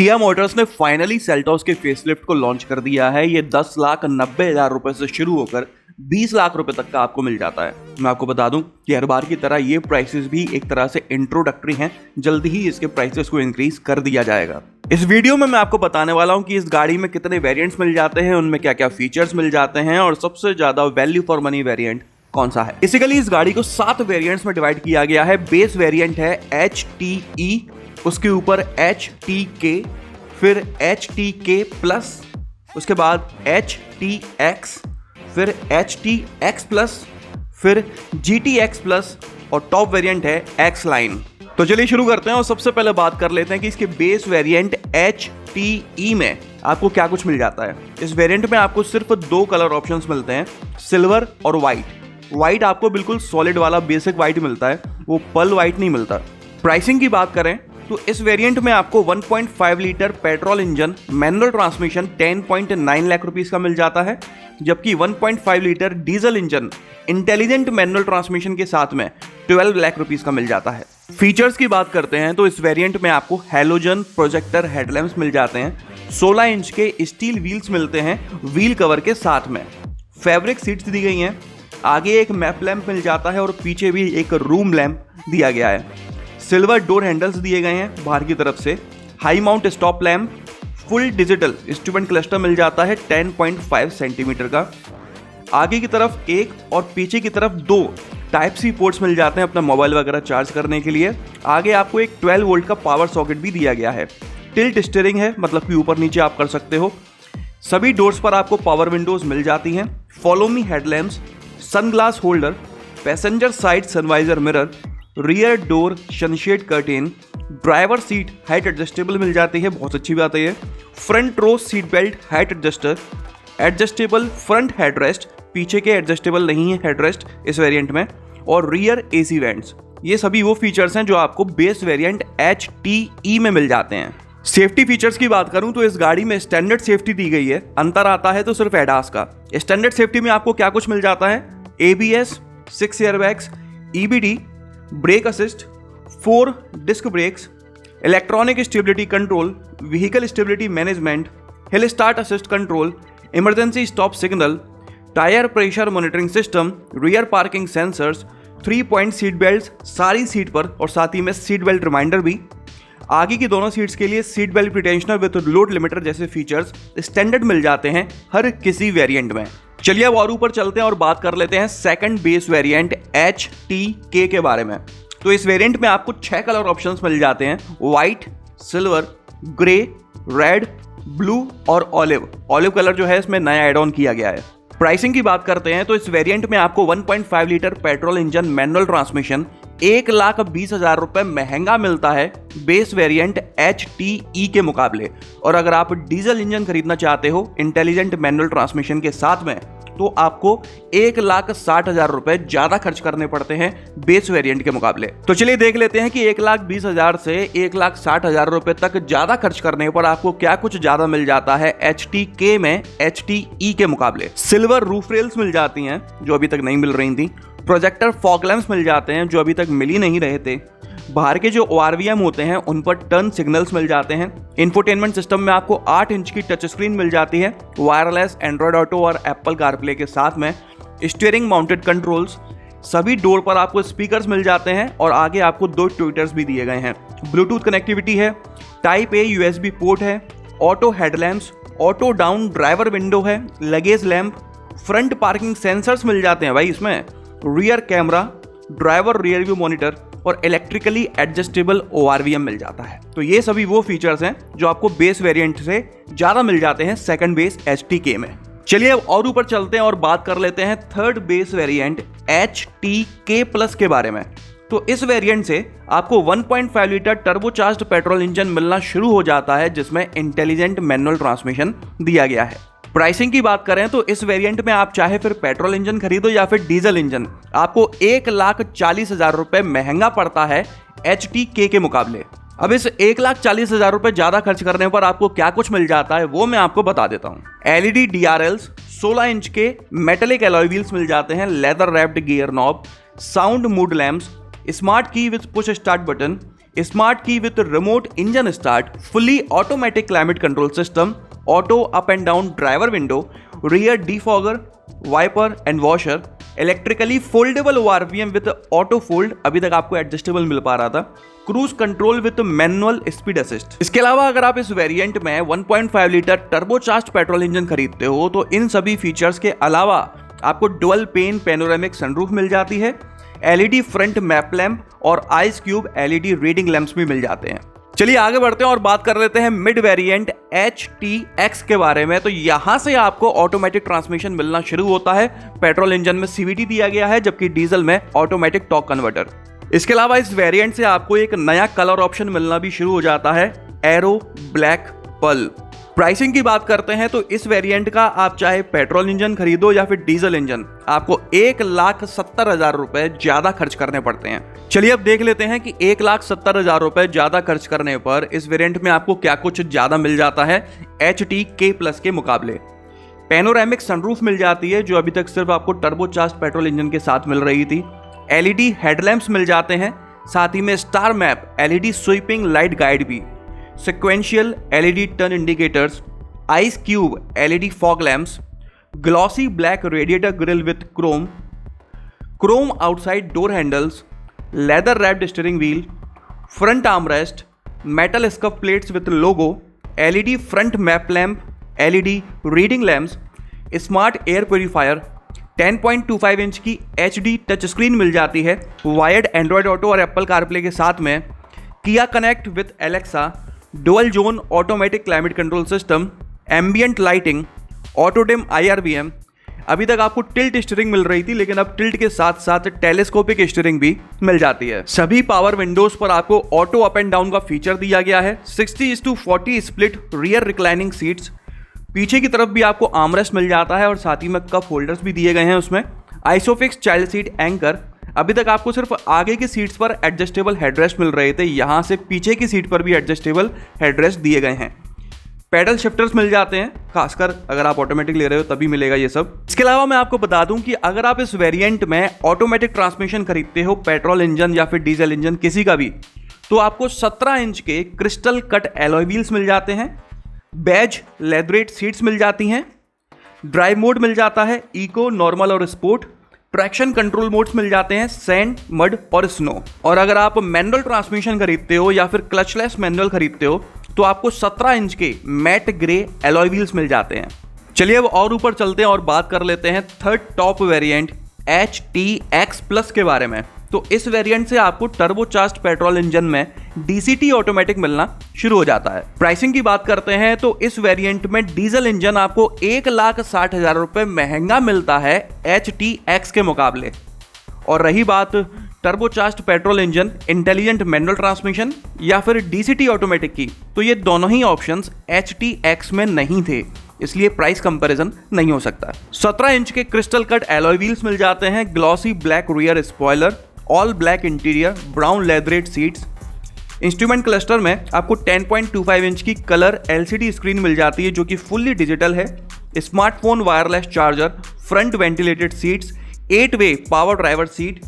किया मोटर्स ने finally Seltos के फेसलिफ्ट को लॉन्च कर दिया है। ये 10,90,000 रुपए से शुरू होकर 20 लाख रुपए तक का आपको मिल जाता है। मैं आपको बता दूं कि हर बार की तरह ये प्राइसेस भी एक तरह से इंट्रोडक्टरी हैं, जल्दी ही इसके प्राइसेस को इंक्रीज कर दिया जाएगा। इस वीडियो में मैं आपको बताने वाला हूं कि इस गाड़ी में कितने वेरिएंट्स मिल जाते हैं, उनमें क्या क्या फीचर्स मिल जाते हैं और सबसे ज्यादा वैल्यू फॉर मनी वेरिएंट कौन सा है। बेसिकली इस गाड़ी को 7 वेरिएंट्स में डिवाइड किया गया है। बेस वेरिएंट है HTE, उसके ऊपर HTK, फिर HTK प्लस, उसके बाद HTX, फिर HTX प्लस, फिर GTX प्लस और टॉप वेरिएंट है X लाइन। तो चलिए शुरू करते हैं और सबसे पहले बात कर लेते हैं कि इसके बेस वेरिएंट HTE में आपको क्या कुछ मिल जाता है। इस वेरिएंट में आपको सिर्फ 2 कलर ऑप्शंस मिलते हैं, सिल्वर और व्हाइट। व्हाइट आपको बिल्कुल सॉलिड वाला बेसिक व्हाइट मिलता है, वो पर्ल व्हाइट नहीं मिलता। प्राइसिंग की बात करें तो इस वेरिएंट में आपको 1.5 litre petrol engine manual transmission 10.9 lakh rupees का मिल जाता है, जबकि 1.5 litre diesel engine intelligent manual transmission के साथ में 12 लाख रुपीस का मिल जाता है। फीचर्स की बात करते हैं तो इस वेरिएंट में आपको हैलोजन प्रोजेक्टर हेडलैम्प्स मिल जाते हैं, 16 इंच के स्टील व्हील्स मिलते हैं व्हील कवर के साथ में, फैब्रिक सीट्स दी गई हैं, आगे एक मैप लैंप मिल जाता है और पीछे भी एक रूम लैंप दिया गया है। सिल्वर डोर हैंडल्स दिए गए हैं बाहर की तरफ से, high mount stop lamp, full digital instrument cluster मिल जाता है 10.5 सेंटीमीटर का। आगे की तरफ एक और पीछे की तरफ 2 टाइप सी पोर्ट्स मिल जाते हैं अपना मोबाइल वगैरह चार्ज करने के लिए। आगे आपको एक 12 वोल्ट का पावर सॉकेट भी दिया गया है। टिल्ट स्टीयरिंग है, मतलब कि ऊपर नीचे आप कर सकते हो। सभी डोर्स पर आपको पावर विंडोज मिल जाती हैं। Follow me headlamps, sunglass holder, passenger side sunvisor mirror, rear door sunshade curtain, driver seat height adjustable मिल जाती है, बहुत अच्छी बात है ये। Front row seat belt height adjuster, adjustable front headrest, पीछे के एडजस्टेबल नहीं है हेडरेस्ट इस वेरिएंट में, और रियर AC वेंट्स। ये सभी वो फीचर्स हैं जो आपको बेस वेरिएंट HTE में मिल जाते हैं। सेफ्टी फीचर्स की बात करूं तो इस गाड़ी में स्टैंडर्ड सेफ्टी दी गई है, अंतर आता है तो सिर्फ एडास का। स्टैंडर्ड सेफ्टी में आपको क्या कुछ मिल जाता है, ABS, 6 airbags, EBD, brake assist, 4 disc brakes, electronic stability control, vehicle stability management, hill start assist control, emergency stop signal, tyre pressure monitoring system, rear parking sensors, 3 point seat belt सारी seat पर और साथ ही में seat belt reminder भी। आगे की दोनों सीट्स के लिए seat belt pretensioner with load limiter जैसे फीचर्स स्टैंडर्ड मिल जाते हैं हर किसी वेरिएंट में। चलिए अब और ऊपर चलते हैं और बात कर लेते हैं सेकंड बेस वेरिएंट HTK के बारे में। तो इस वेरिएंट में आपको 6 कलर ऑप्शंस मिल जाते हैं, white, silver, grey, red, blue और ऑलिव कलर जो है इसमें नया एड ऑन किया गया है। प्राइसिंग की बात करते हैं तो इस वेरिएंट में आपको 1.5 litre petrol engine manual transmission 1,20,000 रुपए महंगा मिलता है बेस वेरिएंट HTE के मुकाबले। और अगर आप डीजल इंजन खरीदना चाहते हो इंटेलिजेंट मैनुअल ट्रांसमिशन के साथ में, तो आपको 1,60,000 रुपए ज्यादा खर्च करने पड़ते हैं बेस वेरिएंट के मुकाबले। तो चलिए देख लेते हैं कि 1,20,000 से 1,60,000 रुपए तक ज्यादा खर्च करने पर आपको क्या कुछ ज्यादा मिल जाता है HTK में HTE के मुकाबले। सिल्वर रूफ रेल्स मिल जाती हैं जो अभी तक नहीं मिल रही थी, प्रोजेक्टर फॉग लैंप्स मिल जाते हैं जो अभी तक मिल ही नहीं रहे थे, बाहर के जो ORVM होते हैं उन पर टर्न सिग्नल्स मिल जाते हैं। इंफोटेनमेंट सिस्टम में आपको 8 इंच की टच स्क्रीन मिल जाती है, वायरलेस एंड्रॉयड ऑटो और एप्पल कारप्ले के साथ में, स्टीयरिंग माउंटेड कंट्रोल्स, सभी डोर पर आपको स्पीकर्स मिल जाते हैं और आगे आपको 2 ट्विटर्स भी दिए गए हैं। ब्लूटूथ कनेक्टिविटी है, टाइप A USB पोर्ट है, auto headlamps, auto down driver window है, luggage lamp, front parking sensors मिल जाते हैं भाई इसमें, rear camera, driver rear view monitor और इलेक्ट्रिकली एडजस्टेबल ORVM मिल जाता है। तो ये सभी वो फीचर्स हैं जो आपको बेस वेरिएंट से ज्यादा मिल जाते हैं सेकंड बेस HTK में। चलिए अब और ऊपर चलते हैं और बात कर लेते हैं third base variant HTK plus के बारे में। तो इस वेरिएंट से आपको 1.5 लीटर टर्बोचार्ज्ड पेट्रोल इंजन मिलना शुरू हो जाता है जिसमें इंटेलिजेंट मैनुअल ट्रांसमिशन दिया गया है। प्राइसिंग की बात करें तो इस वेरिएंट में आप चाहे फिर पेट्रोल इंजन खरीदो या फिर डीजल इंजन, आपको 1,40,000 रुपए महंगा पड़ता है HTK के मुकाबले। अब इस 1,40,000 रुपए ज्यादा खर्च करने पर आपको क्या कुछ मिल जाता है वो मैं आपको बता देता हूँ। LED DRLs, 16 इंच के मेटेलिक एलॉय व्हील्स मिल जाते हैं, leather wrapped gear knob, sound mood lamps, smart key with push start button, smart key with remote engine start, fully automatic climate control system, auto up and down driver window, rear defogger, wiper and washer, electrically foldable ORVM with auto fold, अभी तक आपको adjustable मिल पा रहा था, cruise control with manual speed assist. इसके अलावा अगर आप इस वेरिएंट में 1.5 लीटर टर्बोचार्ज्ड पेट्रोल इंजन खरीदते हो तो इन सभी फीचर्स के अलावा आपको डुअल पेन पैनोरामिक सनरूफ मिल जाती है, LED फ्रंट मैप लैंप और ice cube LED reading lamps भी मिल जाते हैं। चलिए आगे बढ़ते हैं और बात कर लेते हैं मिड वेरिएंट HTX के बारे में। तो यहां से आपको ऑटोमेटिक ट्रांसमिशन मिलना शुरू होता है। पेट्रोल इंजन में CVT दिया गया है, जबकि डीजल में ऑटोमेटिक टॉर्क कन्वर्टर। इसके अलावा इस वेरिएंट से आपको एक नया कलर ऑप्शन मिलना भी शुरू हो जाता है, एरो ब्लैक पर्ल। प्राइसिंग की बात करते हैं तो इस वेरिएंट का आप चाहे पेट्रोल इंजन खरीदो या फिर डीजल इंजन, आपको 1,70,000 रुपए ज्यादा खर्च करने पड़ते हैं। चलिए अब देख लेते हैं कि 1,70,000 रुपए ज्यादा खर्च करने पर इस वेरिएंट में आपको क्या कुछ ज्यादा मिल जाता है HTK+ के मुकाबले। पैनोरामिक सनरूफ मिल जाती है, जो अभी तक सिर्फ आपको टर्बोचार्ज्ड पेट्रोल इंजन के साथ मिल रही थी। LED हेडलैम्प्स मिल जाते हैं, साथ ही में star map LED sweeping light guide भी, sequential LED turn indicators, ice cube LED fog lamps, glossy black radiator grille with chrome outside door handles, leather wrapped steering wheel, front armrest, metal scuff plates with logo, LED front map lamp, LED reading lamps, smart air purifier, 10.25 inch की HD touch screen मिल जाती है, wired Android auto और Apple CarPlay के साथ में, किया connect with Alexa, dual zone automatic climate control system, ambient lighting, auto dim IRVM। अभी तक आपको टिल्ट स्टीयरिंग मिल रही थी, लेकिन अब टिल्ट के साथ साथ टेलीस्कोपिक स्टीयरिंग भी मिल जाती है। सभी पावर विंडोज पर आपको ऑटो अप एंड डाउन का फीचर दिया गया है। 60:40 स्प्लिट रियर रिक्लाइनिंग सीट्स, पीछे की तरफ भी आपको आर्मरेस्ट मिल जाता है और साथ ही में कप होल्डर्स भी दिए गए हैं उसमें। आइसोफिक्स चाइल्ड सीट एंकर, अभी तक आपको सिर्फ आगे की सीट्स पर एडजस्टेबल हेडरेस्ट मिल रहे थे, यहां से पीछे की सीट पर भी एडजस्टेबल हेडरेस्ट दिए गए हैं। पैडल शिफ्टर्स मिल जाते हैं, खासकर अगर आप ऑटोमेटिक ले रहे हो तभी मिलेगा ये सब। इसके अलावा मैं आपको बता दूं कि अगर आप इस वेरिएंट में ऑटोमेटिक ट्रांसमिशन खरीदते हो, पेट्रोल इंजन या फिर डीजल इंजन किसी का भी, तो आपको 17 इंच के क्रिस्टल कट एलॉय व्हील्स मिल जाते हैं, बेज लेदरेट सीट्स मिल जाती हैं, ड्राइव मोड मिल जाता है, इको, नॉर्मल और स्पोर्ट, ट्रैक्शन कंट्रोल मोड्स मिल जाते हैं, सैंड, मड और स्नो। और अगर आप मैनुअल ट्रांसमिशन खरीदते हो या फिर क्लचलेस मैनुअल खरीदते हो तो आपको 17 इंच के मैट ग्रे एलॉय व्हील्स मिल जाते हैं। चलिए अब और ऊपर चलते हैं और बात कर लेते हैं थर्ड टॉप वेरिएंट HTX+ के बारे में। तो इस वेरिएंट से आपको टर्बोचार्ज्ड पेट्रोल इंजन में DCT ऑटोमेटिक मिलना शुरू हो जाता है। प्राइसिंग की बात करते हैं तो इस वेरिएंट में डीजल इंजन आपको 1,60,000 रुपए महंगा मिलता है HTX के मुकाबले। और रही बात turbocharged petrol engine, intelligent manual transmission या फिर DCT ऑटोमेटिक की, तो ये दोनों ही ऑप्शंस HTX में नहीं थे, इसलिए प्राइस कंपैरिजन नहीं हो सकता। 17 इंच के क्रिस्टल कट एलॉय व्हील्स मिल जाते हैं, glossy black rear spoiler, all black interior, brown leatherette seats. Instrument cluster में आपको 10.25 इंच की कलर LCD स्क्रीन मिल जाती है, जो कि फुल्ली डिजिटल है, smartphone wireless charger, front ventilated seats, 8 वे पावर ड्राइवर सीट।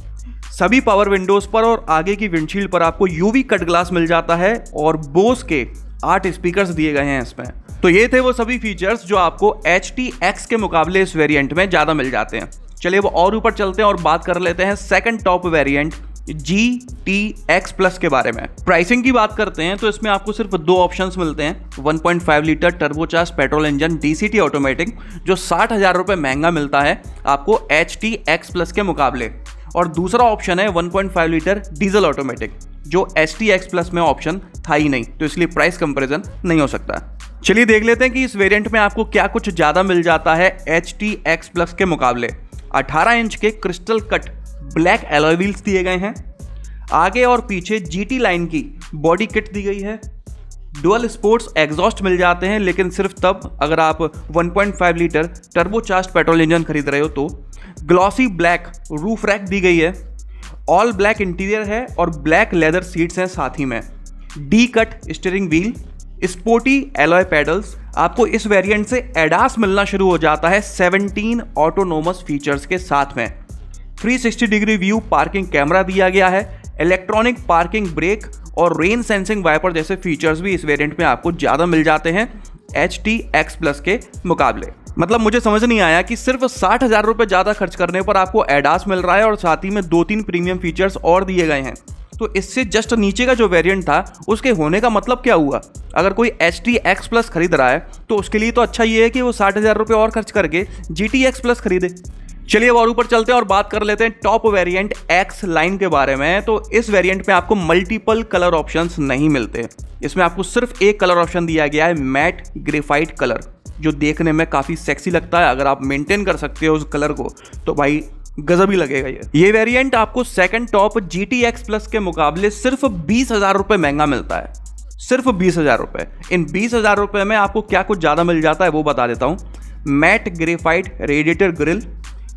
सभी पावर विंडोज पर और आगे की विंडशील्ड पर आपको UV कट ग्लास मिल जाता है और बोस के 8 स्पीकर्स दिए गए हैं इसमें। तो ये थे वो सभी फीचर्स जो आपको HTX के मुकाबले इस वेरिएंट में ज़्यादा मिल जाते हैं। चलिए वो और ऊपर चलते हैं और बात कर लेते हैं सेकंड टॉप वेरिएंट GTX+ के बारे में। प्राइसिंग की बात करते हैं तो इसमें आपको सिर्फ 2 ऑप्शंस मिलते हैं, 1.5 litre turbocharged petrol engine DCT automatic जो 60,000 रुपये महंगा मिलता है आपको HTX+ के मुकाबले, और दूसरा ऑप्शन है 1.5 लीटर डीजल ऑटोमेटिक जो HTX+ में ऑप्शन था ही नहीं, तो इसलिए प्राइस कंपैरिजन नहीं हो सकता। चलिए देख लेते हैं कि इस वेरिएंट में आपको क्या कुछ ज़्यादा मिल जाता है HTX+ के मुकाबले। 18 इंच के crystal cut black alloy wheels दिए गए हैं, आगे और पीछे GT लाइन की बॉडी किट दी गई है, डुअल स्पोर्ट्स एग्जॉस्ट मिल जाते हैं, लेकिन सिर्फ तब अगर आप 1.5 लीटर टर्बोचार्ज्ड पेट्रोल इंजन खरीद रहे हो तो। ग्लॉसी ब्लैक रूफ रैक दी गई है, ऑल ब्लैक इंटीरियर है और ब्लैक लेदर सीट्स हैं साथ ही में, D cut steering wheel, sporty alloy paddles. आपको इस वेरिएंट से ADAS मिलना शुरू हो जाता है 17 ऑटोनोमस फीचर्स के साथ में। 360 डिग्री व्यू पार्किंग कैमरा दिया गया है, इलेक्ट्रॉनिक पार्किंग ब्रेक और रेन सेंसिंग वाइपर जैसे फीचर्स भी इस वेरिएंट में आपको ज़्यादा मिल जाते हैं HT-X Plus के मुकाबले। मतलब मुझे समझ नहीं आया कि सिर्फ 60,000 रुपये ज़्यादा खर्च करने पर आपको ADAS मिल रहा है और साथ ही में 2-3 प्रीमियम फीचर्स और दिए गए हैं, तो इससे जस्ट नीचे का जो वेरिएंट था उसके होने का मतलब क्या हुआ? अगर कोई HT-X Plus खरीद रहा है तो उसके लिए तो अच्छा ये है कि वो 60,000 रुपये और खर्च करके GT-X Plus खरीदे। चलिए अब और ऊपर चलते हैं और बात कर लेते हैं टॉप वेरिएंट X लाइन के बारे में। तो इस वेरिएंट में आपको मल्टीपल कलर ऑप्शंस नहीं मिलते। इसमें आपको सिर्फ एक कलर ऑप्शन दिया गया है, मैट ग्रेफाइट कलर, जो देखने में काफ़ी सेक्सी लगता है। अगर आप मेंटेन कर सकते हो उस कलर को तो भाई गजब ही लगेगा ये वेरिएंट आपको सेकंड टॉप GT-X Plus के मुकाबले सिर्फ 20,000 रुपये महंगा मिलता है। सिर्फ 20,000 रुपये। इन 20,000 रुपये में आपको क्या कुछ ज़्यादा मिल जाता है वो बता देता हूँ। Matte graphite radiator grille,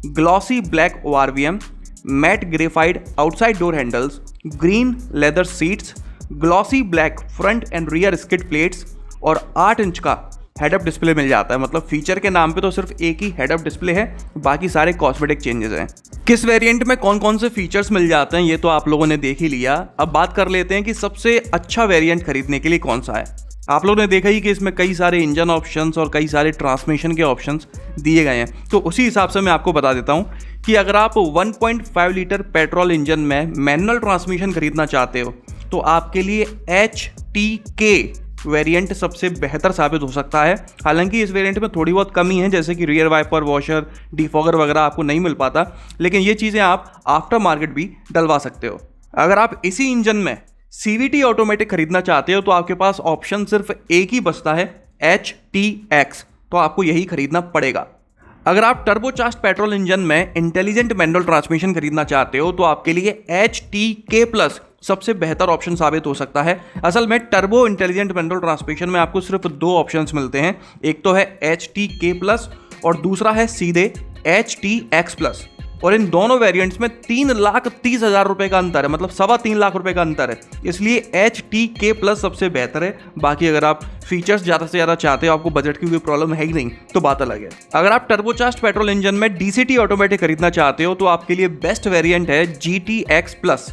glossy black ORVM, matte graphite outside door handles, green leather seats, glossy black front and rear skid plates और 8 इंच का हेडअप डिस्प्ले मिल जाता है। मतलब फीचर के नाम पे तो सिर्फ एक ही हेडअप डिस्प्ले है, बाकी सारे कॉस्मेटिक चेंजेस हैं। किस वेरिएंट में कौन कौन से फीचर्स मिल जाते हैं ये तो आप लोगों ने देख ही लिया। अब बात कर लेते हैं कि सबसे अच्छा वेरिएंट खरीदने के लिए कौन सा है। आप लोगों ने देखा ही कि इसमें कई सारे इंजन ऑप्शंस और कई सारे ट्रांसमिशन के ऑप्शंस दिए गए हैं, तो उसी हिसाब से मैं आपको बता देता हूँ कि अगर आप 1.5 लीटर पेट्रोल इंजन में मैनुअल ट्रांसमिशन खरीदना चाहते हो तो आपके लिए HTK वेरिएंट सबसे बेहतर साबित हो सकता है। हालांकि इस वेरिएंट में थोड़ी बहुत कमी है, जैसे कि रियर वाइपर, वॉशर, डिफॉगर वगैरह आपको नहीं मिल पाता, लेकिन ये चीज़ें आप आफ्टर मार्केट भी डलवा सकते हो। अगर आप इसी इंजन में CVT ऑटोमेटिक खरीदना चाहते हो तो आपके पास ऑप्शन सिर्फ एक ही बचता है, HT-X, तो आपको यही खरीदना पड़ेगा। अगर आप टर्बोचार्ज्ड पेट्रोल इंजन में इंटेलिजेंट मैनुअल ट्रांसमिशन खरीदना चाहते हो तो आपके लिए HTK Plus सबसे बेहतर ऑप्शन साबित हो सकता है। असल में टर्बो इंटेलिजेंट मैनुअल ट्रांसमिशन में आपको सिर्फ 2 ऑप्शंस मिलते हैं, एक तो है HTK Plus और दूसरा है सीधे HT-X Plus, और इन दोनों वेरिएंट्स में 3,30,000 रुपये का अंतर है, मतलब 3.25 लाख रुपए का अंतर है। इसलिए HTK Plus सबसे बेहतर है। बाकी अगर आप फीचर्स ज़्यादा से ज़्यादा चाहते हो, आपको बजट की कोई प्रॉब्लम है ही नहीं, तो बात अलग है। अगर आप टर्बोचार्ज्ड पेट्रोल इंजन में DCT ऑटोमेटिक खरीदना चाहते हो तो आपके लिए बेस्ट वेरिएंट है GT-X Plus।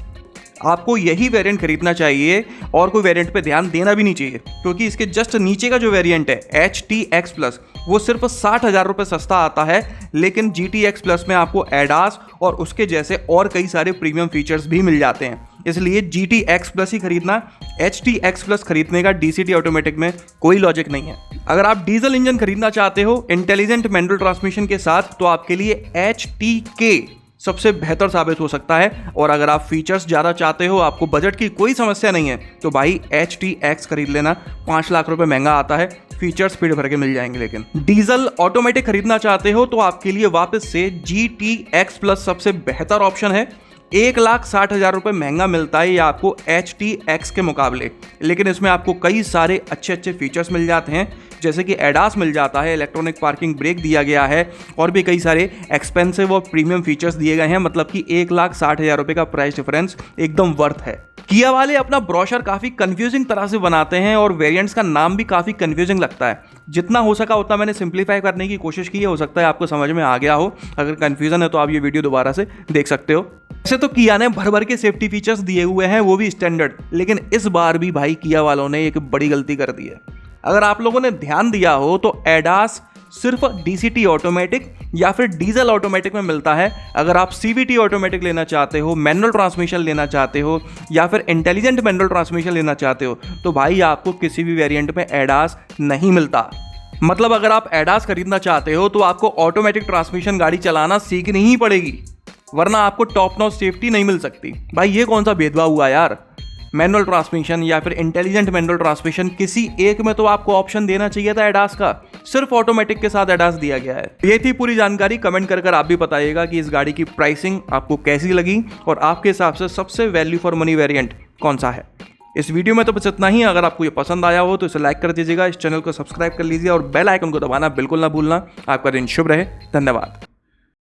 आपको यही वेरिएंट खरीदना चाहिए और कोई वेरिएंट पे ध्यान देना भी नहीं चाहिए, क्योंकि इसके जस्ट नीचे का जो वेरिएंट है HT-X Plus वो सिर्फ 60,000 रुपये सस्ता आता है, लेकिन GT-X Plus में आपको ADAS और उसके जैसे और कई सारे प्रीमियम फीचर्स भी मिल जाते हैं। इसलिए GT-X Plus ही खरीदना, HT-X Plus खरीदने का DCT ऑटोमेटिक में कोई लॉजिक नहीं है। अगर आप डीजल इंजन खरीदना चाहते हो इंटेलिजेंट मैनुअल ट्रांसमिशन के साथ तो आपके लिए HTK सबसे बेहतर साबित हो सकता है। और अगर आप फीचर्स ज़्यादा चाहते हो, आपको बजट की कोई समस्या नहीं है, तो भाई HT-X खरीद लेना। 5 लाख रुपए महंगा आता है, फीचर्स पीठ भर के मिल जाएंगे। लेकिन डीजल ऑटोमेटिक खरीदना चाहते हो तो आपके लिए वापस से GT-X Plus सबसे बेहतर ऑप्शन है। 1,60,000 रुपये महंगा मिलता है ये आपको HT-X के मुकाबले, लेकिन इसमें आपको कई सारे अच्छे अच्छे फीचर्स मिल जाते हैं, जैसे कि ADAS मिल जाता है, इलेक्ट्रॉनिक पार्किंग ब्रेक दिया गया है और भी कई सारे एक्सपेंसिव और प्रीमियम फीचर्स दिए गए हैं। मतलब कि 1,60,000 रुपये का प्राइस डिफरेंस एकदम वर्थ है। किया वाले अपना ब्रोशर काफ़ी कंफ्यूजिंग तरह से बनाते हैं और वेरिएंट्स का नाम भी काफ़ी कंफ्यूजिंग लगता है। जितना हो सका उतना मैंने सिंप्लीफाई करने की कोशिश की है, हो सकता है आपको समझ में आ गया हो। अगर कंफ्यूजन है तो आप ये वीडियो दोबारा से देख सकते हो। वैसे तो किया ने भर भर के सेफ्टी फीचर्स दिए हुए हैं, वो भी स्टैंडर्ड, लेकिन इस बार भी भाई किया वालों ने एक बड़ी गलती कर दी है। अगर आप लोगों ने ध्यान दिया हो तो ADAS सिर्फ DCT ऑटोमेटिक या फिर डीजल ऑटोमेटिक में मिलता है। अगर आप CVT ऑटोमेटिक लेना चाहते हो, मैनुअल ट्रांसमिशन लेना चाहते हो या फिर इंटेलिजेंट मैनुअल ट्रांसमिशन लेना चाहते हो तो भाई आपको किसी भी वेरिएंट में ADAS नहीं मिलता। मतलब अगर आप ADAS खरीदना चाहते हो तो आपको ऑटोमेटिक ट्रांसमिशन गाड़ी चलाना सीखनी ही पड़ेगी, वरना आपको टॉप नॉच सेफ्टी नहीं मिल सकती। भाई ये कौन सा भेदभाव हुआ यार? मैनुअल ट्रांसमिशन या फिर इंटेलिजेंट मैनुअल ट्रांसमिशन, किसी एक में तो आपको ऑप्शन देना चाहिए था ADAS का, सिर्फ ऑटोमेटिक के साथ ADAS दिया गया है। ये थी पूरी जानकारी। कमेंट कर आप भी बताइएगा कि इस गाड़ी की प्राइसिंग आपको कैसी लगी और आपके हिसाब से सबसे वैल्यू फॉर मनी वेरिएंट कौन सा है। इस वीडियो में तो बस इतना ही। अगर आपको ये पसंद आया हो तो इसे लाइक कर दीजिएगा, इस चैनल को सब्सक्राइब कर लीजिए और बेल आइकन को दबाना बिल्कुल ना भूलना। आपका दिन शुभ रहे। धन्यवाद।